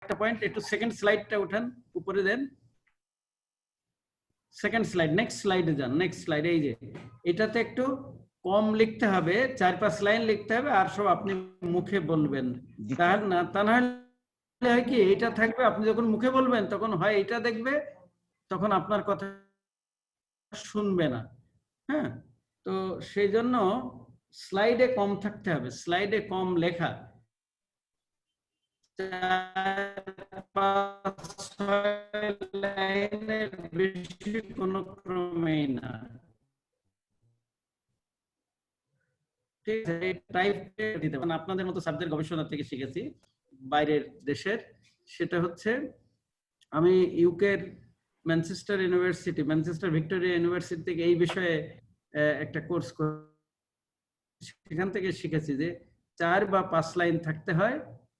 একটা পয়েন্ট, একটু সেকেন্ড স্লাইডটা উঠান, উপরে দেন, সেকেন্ড স্লাইড, নেক্সট স্লাইডে যান, নেক্সট স্লাইড। এই যে এটাতে একটু কম লিখতে হবে, 4-5 লাইন লিখতে হবে, আর সব আপনি মুখে বলবেন। তাহলে না, তা না হলে হয় কি, এটা থাকবে, আপনি যখন মুখে বলবেন তখন হয় এটা দেখবে, তখন আপনার কথা শুনবে না। হ্যাঁ, তো সেই জন্য স্লাইডে কম থাকতে হবে, স্লাইডে কম লেখা, 4-5-6 লাইনের বেশি কোনো ক্রমেই না। ঠিক আছে, টাইপ দিতে পারেন। আপনাদের মতো সাবজেক্ট গবেষণা থেকে শিখেছি বাইরের দেশের, সেটা হচ্ছে আমি ইউকের Manchester university, Manchester Victoria university থেকে এই বিষয়ে একটা কোর্স, সেখান থেকে শিখেছি যে 4 বা 5 লাইন থাকতে হয়,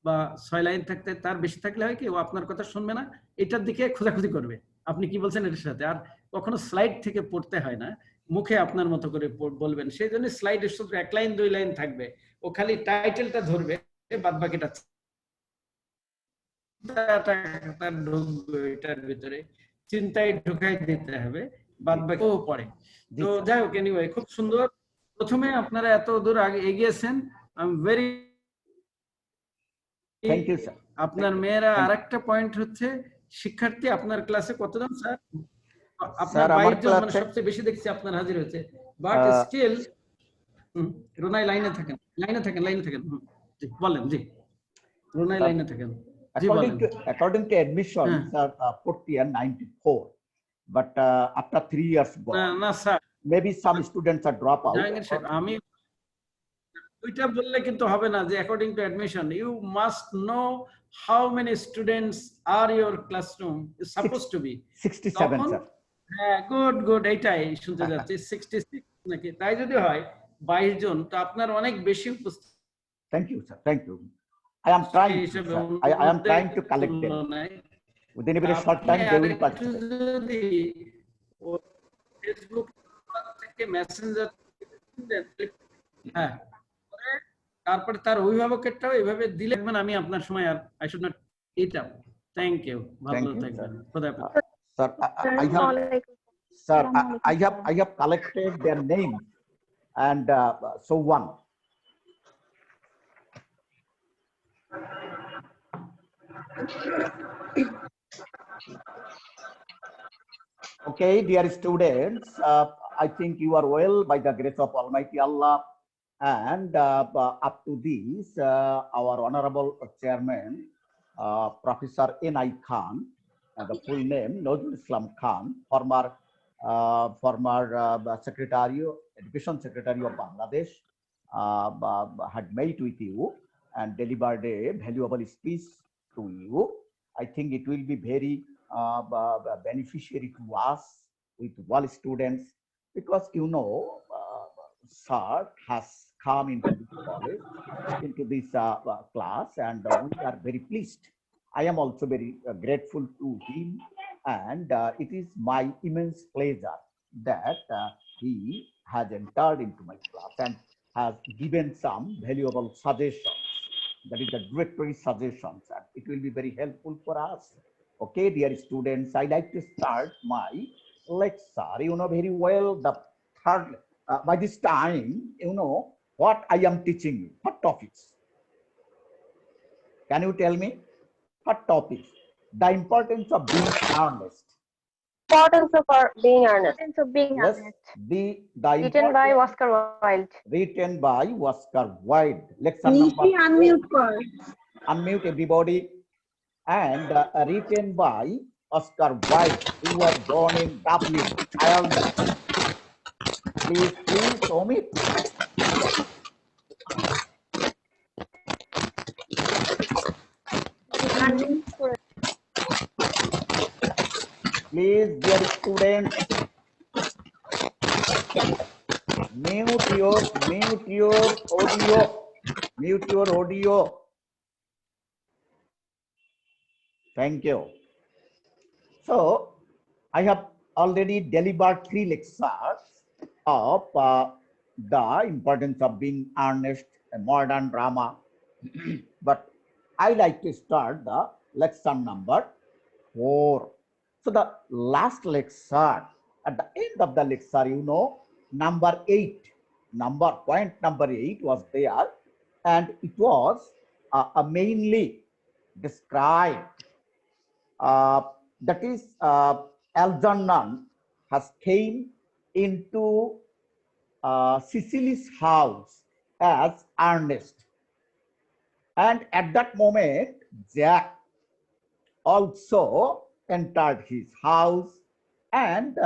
বা 6 লাইন থাকতে, তার বেশি থাকলে হয় কি, ও আপনার কথা শুনবে না, এটার দিকে খোঁজাখুঁজি করবে আপনি কি বলছেন এটার সাথে। আর কখনো স্লাইড থেকে পড়তে হয় না, মুখে আপনার মতো করে বলবেন। সেই জন্য স্লাইডে শুধু 1 লাইন 2 লাইন থাকবে, ও খালি টাইটেলটা ধরবে, বাদ বাকিটা তার ঢুকবে এটার ভিতরে, চিন্তায় ঢুকাই দিতে হবে, বাদ বাকি ও পড়ে। তো যাই হোক, এনিওয়ে খুব সুন্দর। প্রথমে আপনারা এত দূর আগে এগিয়েছেন, I am very thank you sir. আপনার মেয়েরা আরেকটা পয়েন্ট হচ্ছে, শিক্ষার্থী আপনার ক্লাসে কতজন স্যার? আপনার 22 জন, মানে সবচেয়ে বেশি দেখছি আপনার হাজির হয়েছে, বাট স্টিল রোনাই লাইনে থাকেন, লাইনে থাকেন, লাইনে থাকেন, জি বলেন, জি রোনাই লাইনে থাকেন। According to admission, sir, 40 and 94, but after 3 years gone, না sir, maybe some students are drop out. আমি ওইটা বললে কিন্তু হবে না, যে according to admission you must know how many students are your classroom is suppose to be 67 sir. হ্যাঁ, good good, এইটাই শুনতে যাচ্ছি, 66 নাকি, তাই যদি হয় 22 জন, তো আপনার অনেক বেশি উপস্থিত। Thank you sir, thank you. I am trying, sir. I am trying to collect them. Within a very short time, they will participate. Facebook থেকে মেসেঞ্জার, হ্যাঁ, তারপরে তার অভিভাবকেরটাও এইভাবে দিলে, আমি আপনার সময় আর I should not eat up. Thank you, ভালো থাকবেন, খোদাহাফেজ। Sir, I have collected their names and so on. Okay, dear students, I think you are well by the grace of Almighty Allah, and up to this, our honorable chairman, Professor N.I. Khan, the full name Nazrul Islam Khan, former Secretary, Education Secretary of Bangladesh, had met with you and delivered a valuable speech to you. I think it will be very beneficiary to us with all students, because you know, sir has come into this college, into this class, and we are very pleased. I am also very grateful to him, and it is my immense pleasure that he has entered into my class and has given some valuable suggestions. That is the directory suggestions, and it will be very helpful for us. Okay, dear students, I like to start my lecture. You know very well the third, by this time, you know what I am teaching you, what topics. Can you tell me what topics? The importance of being earnest. Importance of being earnest. Yes, written by Oscar Wilde. Written by Oscar Wilde. Lecture number. Unmute first. Unmute everybody. And written by Oscar Wilde, who was born in Dublin, Ireland. Please show me. Please, dear students, mute your audio. Mute your audio. Thank you. So, I have already delivered 3 lectures of the importance of being earnest, a modern drama. But I like to start the Lesson number 4. So the last lecture, at the end of the lecture, you know, point number 8 was there, and it was mainly described. That is, Algernon has came into Cecily's house as Earnest, and at that moment, Jack also entered his house, and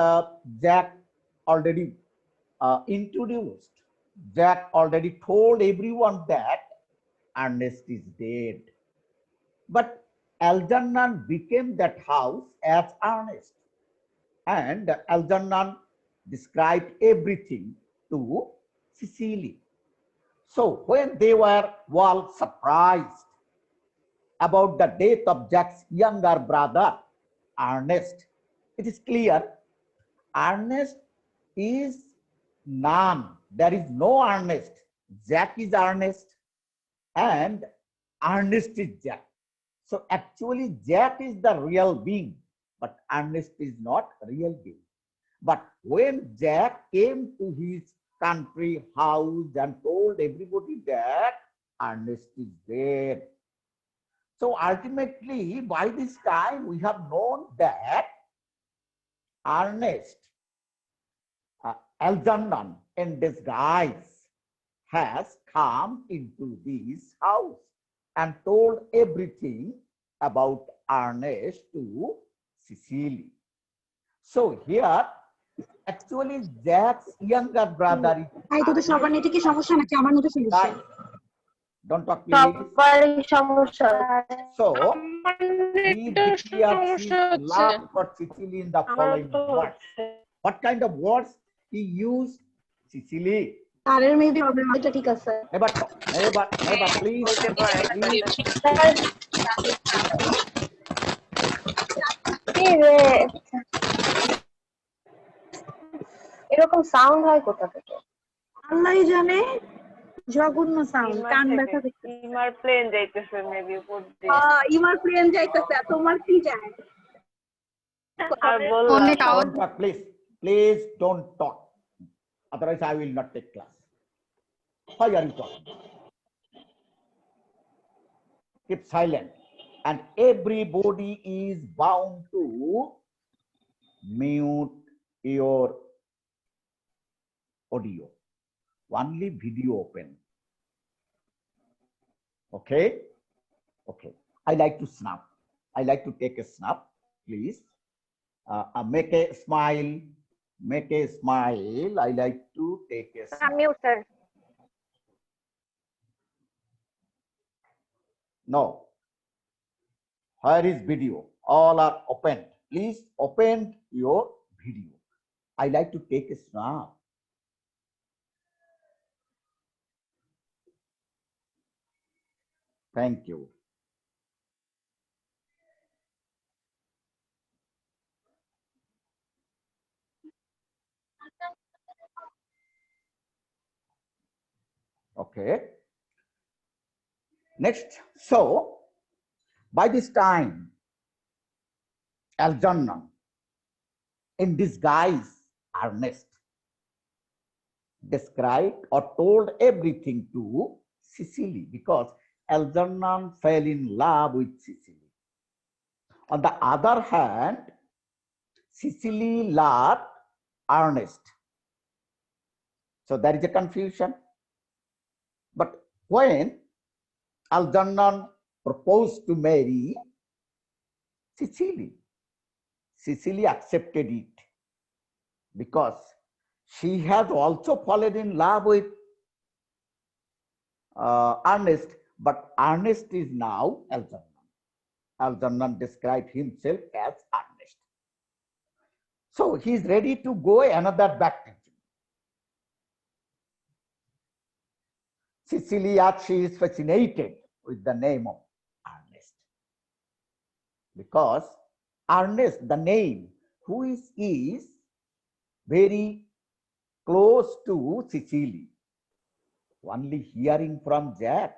Jack already introduced. Jack already told everyone that Ernest is dead. But Algernon became that house as Ernest, and Algernon described everything to Cecily. So when they were all surprised about the death of Jack's younger brother, Earnest, it is clear Ernest is none. There is no Ernest. Jack is Ernest and Ernest is Jack. So actually Jack is the real being, but Ernest is not real being. But when Jack came to his country house and told everybody that Ernest is dead, so ultimately by this time we have known that Earnest, Algernon in disguise, has come into this house and told everything about Ernest to Cecily. So here, actually, Jack's younger brother is Ernest. Don't talk, please. So he declares his love for Cecily in the following words. What kind of words he used? Cecily. Never, please. এরকম sound হয় কোথা থেকে? আল্লাহই জানে, জঘন্য sound, কান ব্যথা করতেছে। ইমার প্লেন যাইতেছে মেবি উপর দিয়ে। ইমার প্লেন যাইতেছে, তোমার কি যায়? আর বললাম don't talk, please don't talk, otherwise I will not take class. Why are you talking? Keep silent, and everybody is bound to mute your audio, only video open. Okay, I like to snap, I like to take a snap, please. Make a smile, I like to take a snap. Mute, sir. No, where is video? All are open. Please open your video. I like to take a snap. Thank you. Okay. Next, so by this time, Algernon, in disguise, Earnest, described or told everything to Cecily, because Algernon fell in love with Cecily. On the other hand, Cecily loved Earnest. So there is a confusion. But when Algernon proposed to marry Cecily, Cecily accepted it because she has also fallen in love with Earnest, but Earnest is now Algernon. Algernon described himself as Earnest. So he is ready to go another baptism. Cecily, she is fascinated with the name of Earnest, because Earnest, the name, who is very close to Cecily. Only hearing from Jack,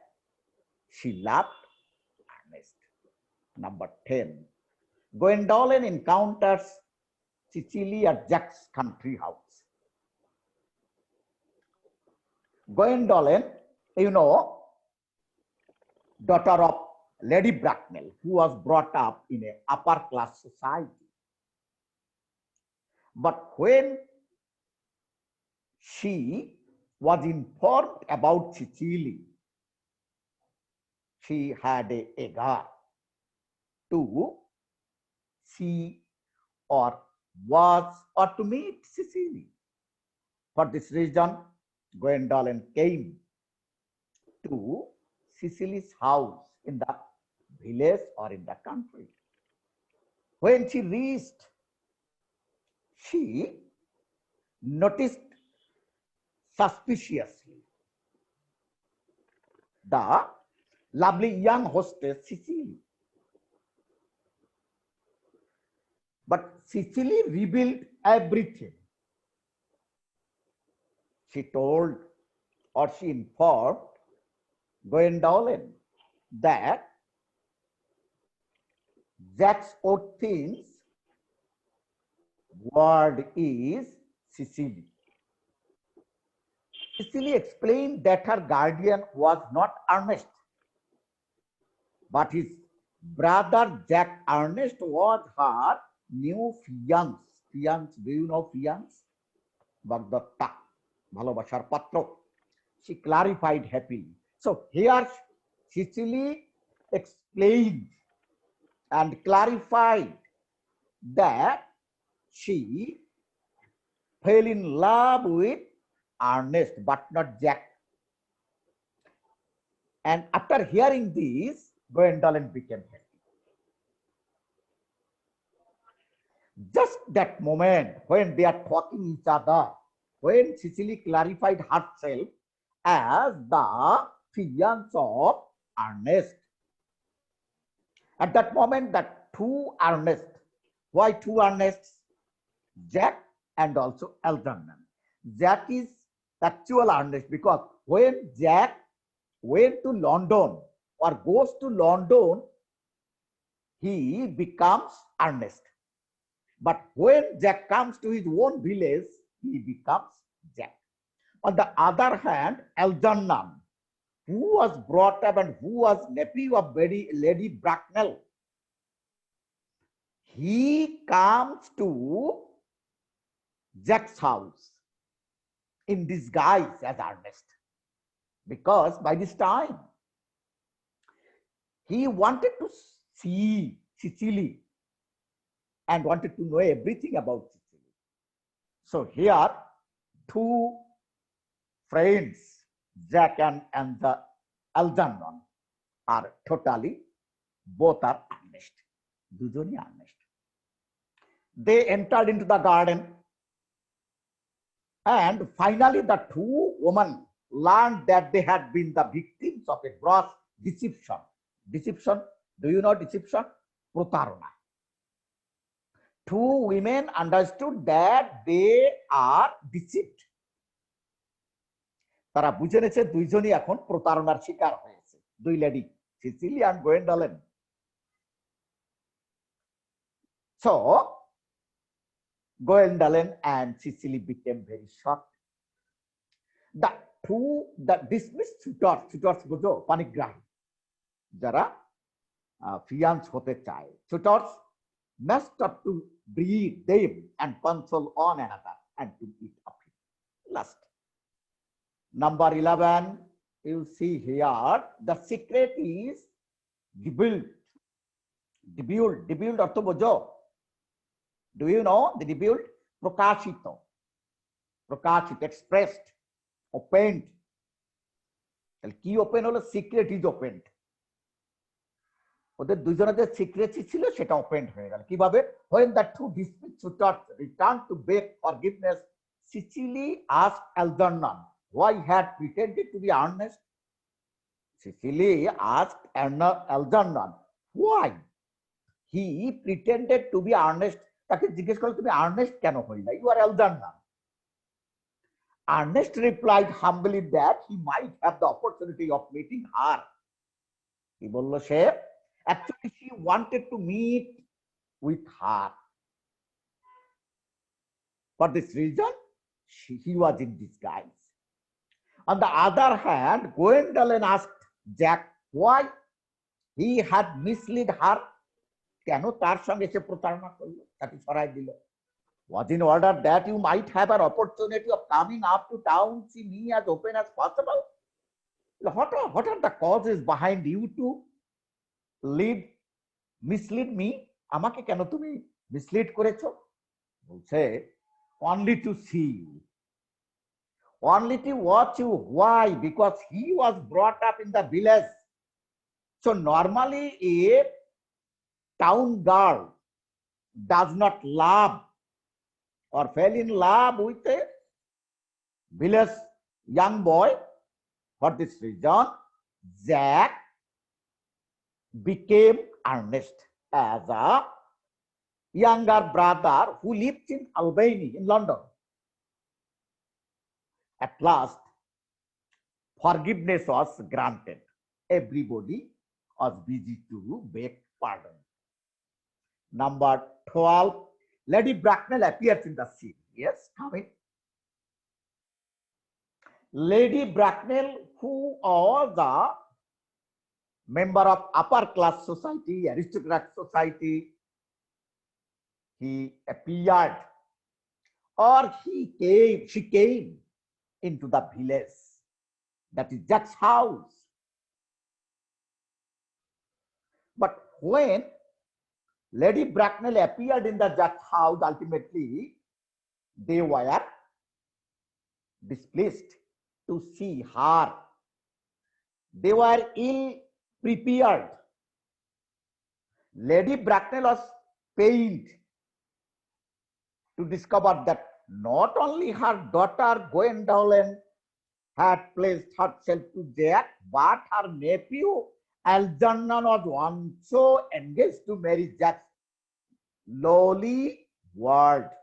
she loved Earnest. Number 10. Gwendolen encounters Cecily at Jack's country house. Gwendolen, you know, daughter of Lady Bracknell, who was brought up in an upper class society. But when she was informed about Cecily, she had a eager to see or to meet Cecily. For this reason, Gwendolen came to Cecily's house in the village or in the country. When she reached, she noticed suspiciously the lovely young hostess Cecily. But Cecily revealed everything. She told or she informed Gwendolen that Jack's Orthin's word is Cecily. Cecily explained that her guardian was not Earnest, but his brother Jack Earnest was her new fiance. Fiance, do you know fiance? Bagdatta, bhalobashar patro. She clarified happily. So here Cecily explained and clarified that she fell in love with Earnest, but not Jack. And after hearing this, Gwendolen became happy. Just that moment when they are talking each other, when Cecily clarified herself as the fiance of Earnest. At that moment, the two Ernest, why two Ernests? Jack and also Algernon. Jack is actual Earnest because when Jack went to London or goes to London, he becomes Earnest. But when Jack comes to his own village, he becomes Jack. On the other hand, Algernon, who was brought up and who was nephew of Lady Bracknell, he comes to Jack's house in disguise as Earnest, because by this time he wanted to see Cecily and wanted to know everything about Cecily. So here two friends, Jack and the Algernon, are totally, both are Earnest. Dujoni Earnest. They entered into the garden, and finally the two women learned that they had been the victims of a gross deception. Deception, do you know deception? Protarana. Two women understood that they are deceived. তারা বুঝে নিয়েছে দুইজনই এখন প্রতারণার শিকার হয়েছে, দুই lady, Sicily and Gwendolen. So Gwendolen and Cecily became very shocked. The dismissed suitors বুঝো পানিগ্রাহী, যারা ফিয়ান্স হতে চায়, suitors messed up to breed them and console one another and to eat up him. Last. Number 11, you see here, the secret is revealed. Revealed অর্থ বোঝো? Do you know the revealed? Prokashito. Prokashito, expressed, opened. কি open হলো? Secret is opened. ওদের দুজনের যে secrecy ছিল সেটা opened হয়ে গেল। কিভাবে? when the two dismissed suitors returned to beg forgiveness, Cecily asked Algernon why he had pretended to be Earnest. Cecily asked Algernon why he pretended to be Earnest. তাকে জিজ্ঞেস করলো তুমি আর্নেস্ট কেন হইলা? You are Algernon. Earnest replied humbly that he might have the opportunity of meeting her. কি বললো সে? Actually, she wanted to meet with her. For this reason, he was in disguise. On the other hand, Gwendolyn asked Jack why he had misled her. কেন তার সঙ্গে সে প্রতারণা করলো, তাকে সরাই দিল? Was in order that you might have an opportunity of coming up to town, see me as open as possible. What are the causes behind you to mislead me? আমাকে কেন তুমি মিসলিড করেছো? বলছে only to see you, only to watch you. Why? Because he was brought up in the village. So normally a town girl does not love or fell in love with a village young boy. For this reason, Jack became Earnest as a younger brother who lives in Albany in London. At last, forgiveness was granted. Everybody was busy to beg pardon. Number 12, Lady Bracknell appears in the scene. Yes, come in. Lady Bracknell, who was a member of upper class society, aristocrat society, he appeared, or she came into the village, that is Jack's house. But when Lady Bracknell appeared in the Jack's house, ultimately they were displeased to see her. They were ill prepared. Lady Bracknell was pained to discover that not only her daughter Gwendolyn had placed herself to Jack, but her nephew Algernon was also engaged to marry Jack's lowly Wilde.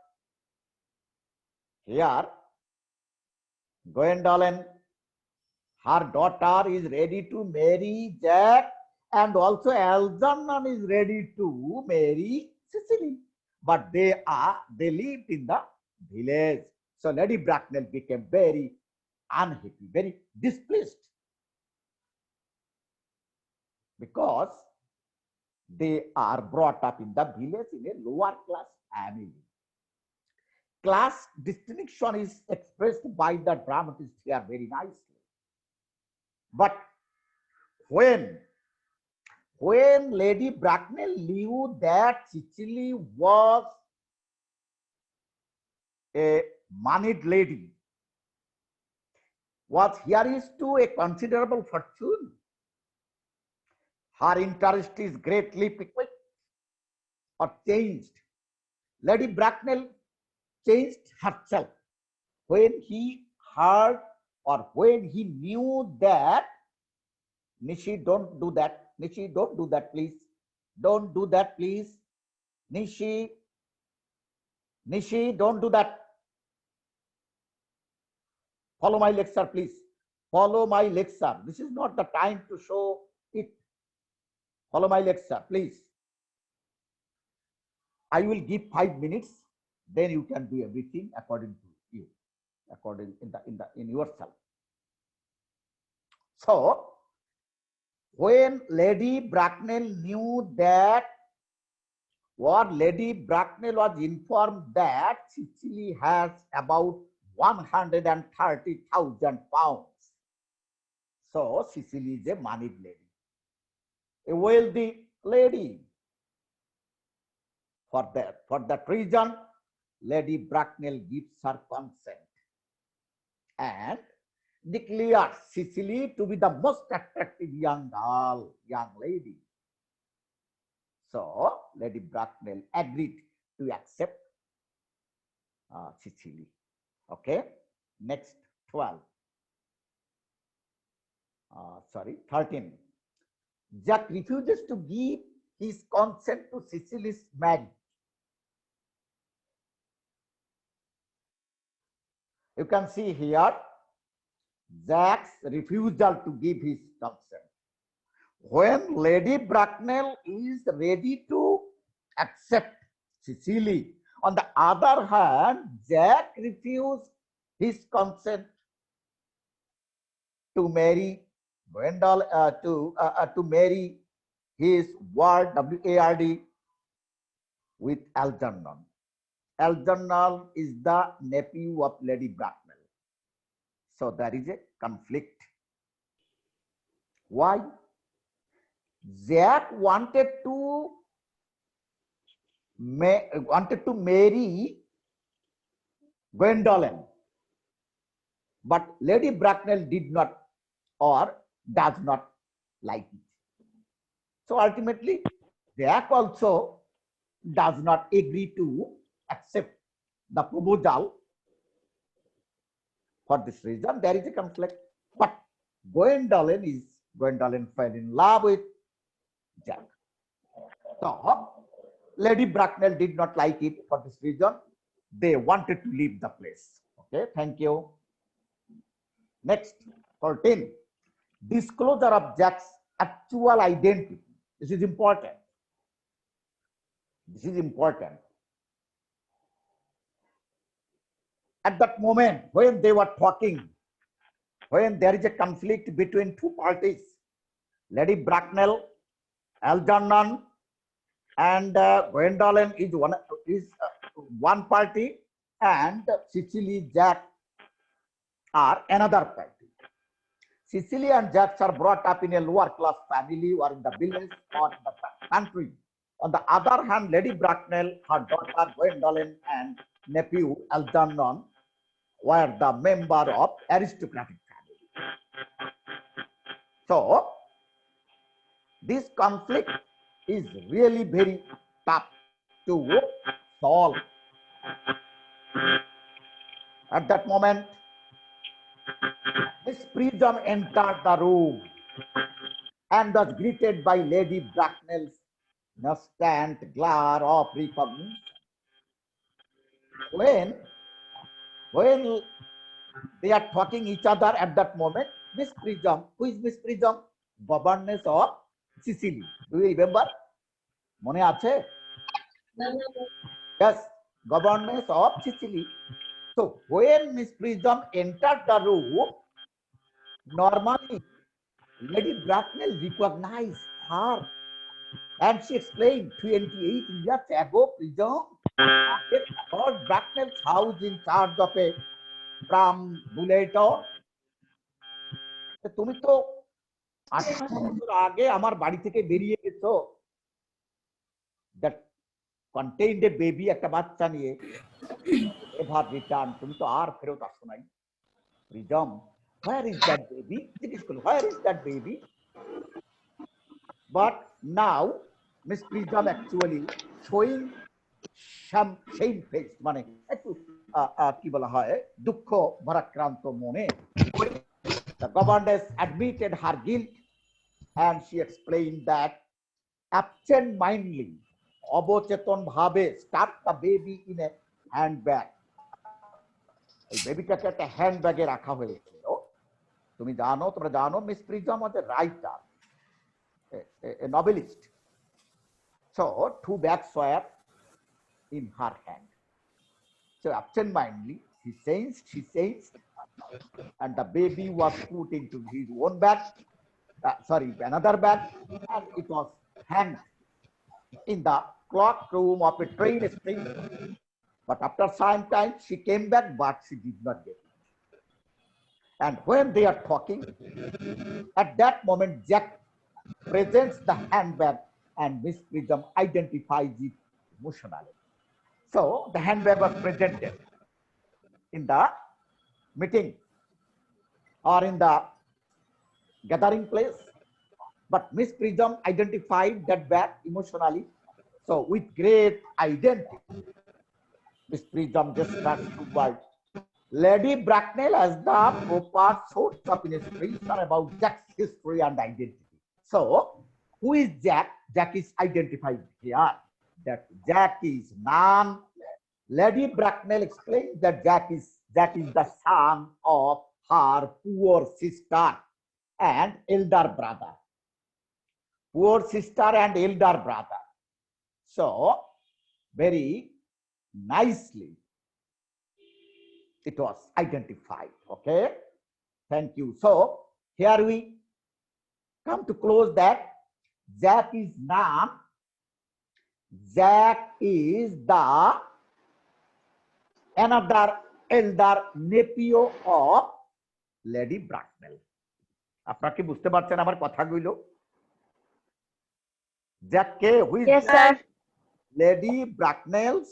Here, Gwendolyn, her daughter, is ready to marry Jack, and also Algernon is ready to marry Cecily. But they lived in the village. So Lady Bracknell became very unhappy, very displeased, because they are brought up in the village in a lower class family. Class distinction is expressed by the dramatist here very nicely. But when Lady Bracknell knew that Cecily was a moneyed lady, was heiress to a considerable fortune, her interest is greatly piqued or changed. Lady Bracknell changed herself when he heard or when he knew that, Nishi, don't do that. Nishi, don't do that, please. Don't do that, please. Nishi, don't do that. Follow my lecture, please. Follow my lecture. This is not the time to show it. Follow my lecture, please. I will give 5 minutes, then you can do everything according to you, according in yourself. So, when Lady Bracknell knew that, or Lady Bracknell was informed that Cecily has about 130,000 pounds. So Cecily is a moneyed lady, a wealthy lady. For that reason, Lady Bracknell gives her consent and declares Cecily to be the most attractive young lady. So Lady Bracknell agreed to accept Cecily. Okay, next 13. Jack refuses to give his consent to Cecily's marriage. You can see here Jack's refusal to give his consent. when Lady Bracknell is ready to accept Cecily, on the other hand, Jack refused his consent to marry to marry his Ward with Algernon. Algernon is the nephew of Lady Bracknell. So there is a conflict. Why? Jack wanted to marry Gwendolen, but Lady Bracknell did not or does not like it. So ultimately, Jack also does not agree to accept the proposal. For this reason, there is a conflict. But Gwendolen fell in love with Jack. So Lady Bracknell did not like it. For this reason, they wanted to leave the place. Okay, thank you. Next, 14. Disclosure of Jack's actual identity. This is important. This is important. At that moment, when they were talking, when there is a conflict between two parties, Lady Bracknell, Algernon, and Gwendolen is one party, and Cecily, Jack are another party. Cecily and Jack are brought up in a lower class family or in the village or in the country. On the other hand, Lady Bracknell, her daughter Gwendolen, and nephew Algernon were the member of aristocratic family. So this conflict is really very tough to solve. At that moment, Miss Prism entered the room and was greeted by Lady Bracknell's constant glare of recognition. When they are talking each other at that moment, Miss Prism, who is Miss Prism? Governess of Sicily. Do you remember? Mone ache? Yes, governess of Sicily. So when Miss Prism entered the room, normally Lady Bracknell recognized her and she explained 28 years ago, Prism, Lord Bracknell's house in charge of a perambulator. তুমি তো 18 বছর আগে আমার বাড়ি থেকে বেরিয়ে গেছো, that contained a baby, একটা বাচ্চা নিয়ে, ever return, তুমি তো আর ফেরত আসো নাই। Prism, where is that baby? Where is that baby? But now Miss Prism actually showing some shamefaced, মানে একটু কি বলা হয়, দুঃখ ভারাক্রান্ত মনে। The governess admitted her guilt and she explained that absent-mindedly, অবচেতন ভাবে, stuck the baby in a handbag. এই বেবিটাকে একটা হ্যান্ডব্যাগে রাখা হয়েছিল। তোমরা জানো miss prism was a writer, a novelist. So 2 bags were in her hand. So absent-mindedly, she sensed, and the baby was put into his own bag, another bag, and it was hanged in the clock room of a train station. But after some time, she came back, but she did not get it. And when they are talking, at that moment, Jack presents the handbag and Miss Prism identifies it emotionally. So the handbag was presented in the meeting or in the gathering place, but Miss Prism identified that bag emotionally. So with great identity, Miss Prism just starts to write Lady Bracknell as the proper source of information about Jack's history and identity. So who is Jack? Jack is identified here. That Jack is none. Lady Bracknell explains that Jack is the son of her poor sister and elder brother. poor sister and elder brother. So very nicely it was identified. Okay, thank you. So here we come to close that Jack is none. Jack is the another elder nephew of Lady Bracknell. আপনারা কি বুঝতে পারছেন আমার কথাগুলো? Jack K? Who is Yes, sir. Lady Bracknell's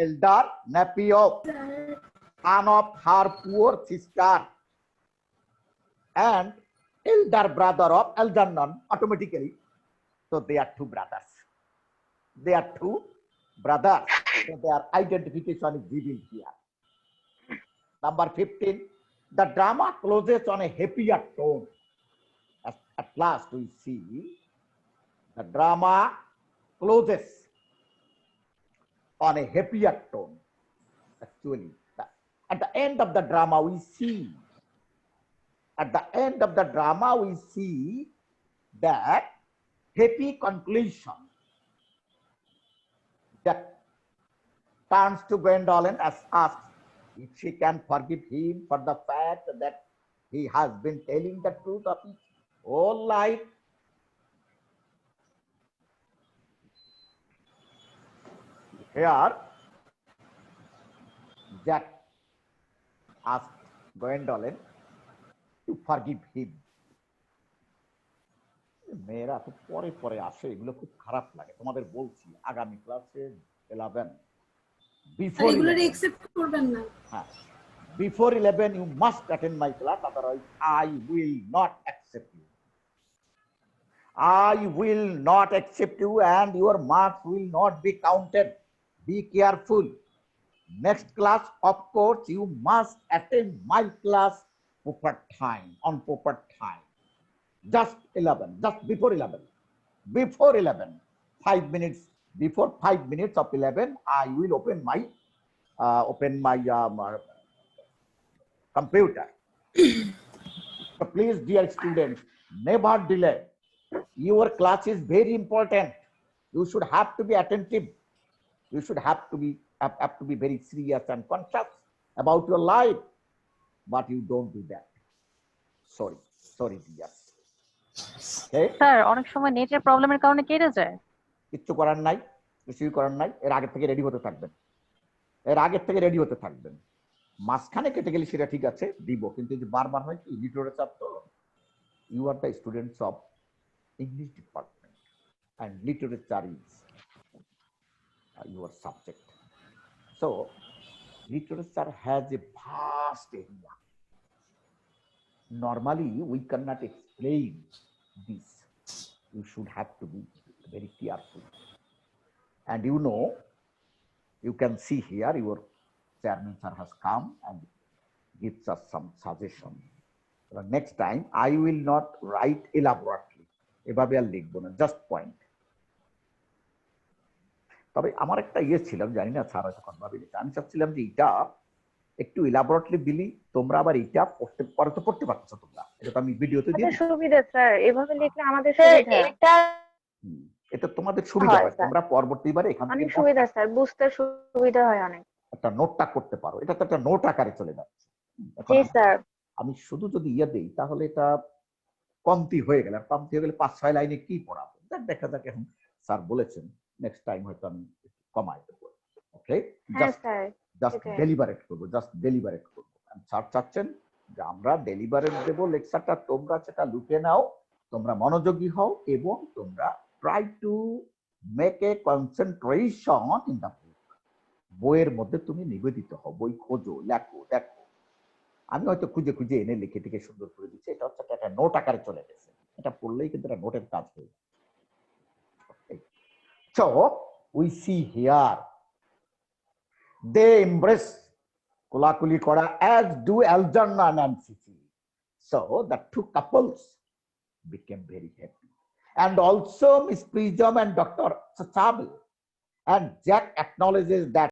elder nephew, son of her poor sister and elder brother of Algernon, automatically. So they are two brothers. They are two brothers. So their identification is given here. Number 15, the drama closes on a happier tone. At last we see the drama closes on a happier tone. Actually, at the end of the drama we see, that happy conclusion that turns to Gwendolen as asks if she can forgive him for the fact that he has been telling the truth of his whole life. Here, Jack asked Gwendolen to forgive him. মেয়েরা তো পরে পরে আসে, এগুলো খুব খারাপ লাগে, তোমাদের বলছি আগামী ক্লাসে 11 before 11 you must attend my class, otherwise I will not accept you. I will not accept you and your marks will not be counted. Be careful. Next class, of course, you must attend my class proper time, on proper time. Just 11, just before 11. Before 11, 5 minutes, before 5 minutes of 11, I will open my computer. So please, dear students, never delay. Your class is very important. You should have to be attentive. You should have to be very serious and conscious about your life. But you don't do that. Sorry, dear. Okay? Sir অনেক সময় নেটের প্রবলেমের কারণে কেটে যায়। কিছু করার নাই, এর আগে থেকে রেডি হতে থাকবেন। মাঝখানে কেটে গেলে সেটা ঠিক আছে, দিব, কিন্তু যে বারবার হয় কি লিটারেচার, তো you are the students of English department and literature is your subject. So literature has a vast area. Normally we cannot explain this. You should have to be very careful. And you can see here your chairman sir has come and gives us some suggestion. So next time I will not write elaborately. এভাবে আর লিখবো না, just point. তবে আমার একটা ছিল, জানি না sir হয়তো ভাবে আমি চাচ্ছিলাম যে এটা একটু ইলাবোরেটলি দিলি, তোমরা আবার এটা পড়তে পারছো তোমরা, এটা তো আমি ভিডিওতে দিই। সুবিধা স্যার, এভাবে লিখলে আমাদের সুবিধা, এটা তোমাদের সুবিধা হয়, তোমরা পরবর্তীবারে এখান থেকে অনেক সুবিধা স্যার, বুঝতে সুবিধা হয় অনেক। একটা নোটটা করতে পারো, এটা তো একটা নোট আকারে চলে যাচ্ছে। জি স্যার। আমি শুধু যদি দেই তাহলে এটা কমতি হয়ে গেল, আর কমতি হয়ে গেলে 5-6 লাইনে কি পড়াবো, দেখা যাক। এখন স্যার বলেছেন নেক্সট টাইম হয়তো আমি কমাই দেবো। ওকে, জাস্ট ডেলিভারেট করবো। স্যার চাচ্ছেন যে আমরা ডেলিভারেট দেবো লেকচারটা, তোমরা সেটা লুকে নাও, তোমরা মনোযোগী হও এবং তোমরা try to make a concentration in the book. বইয়ের মধ্যে তুমি নিবেদিত হও, বই খোঁজো, লেখো, দেখো। আমি হয়তো খুঁজে এনে লিখে থেকে সুন্দর করে দিচ্ছি, এটা হচ্ছে একটা নোট আকারে চলে গেছে, এটা পড়লেই কিন্তু একটা নোটের কাজ হয়ে যায়। So we see here they embrace কোলাকুলি করা as do Algernon and Cecily. So the two couples became very happy, and also Miss Prism and Dr. Sachabel, and Jack acknowledges that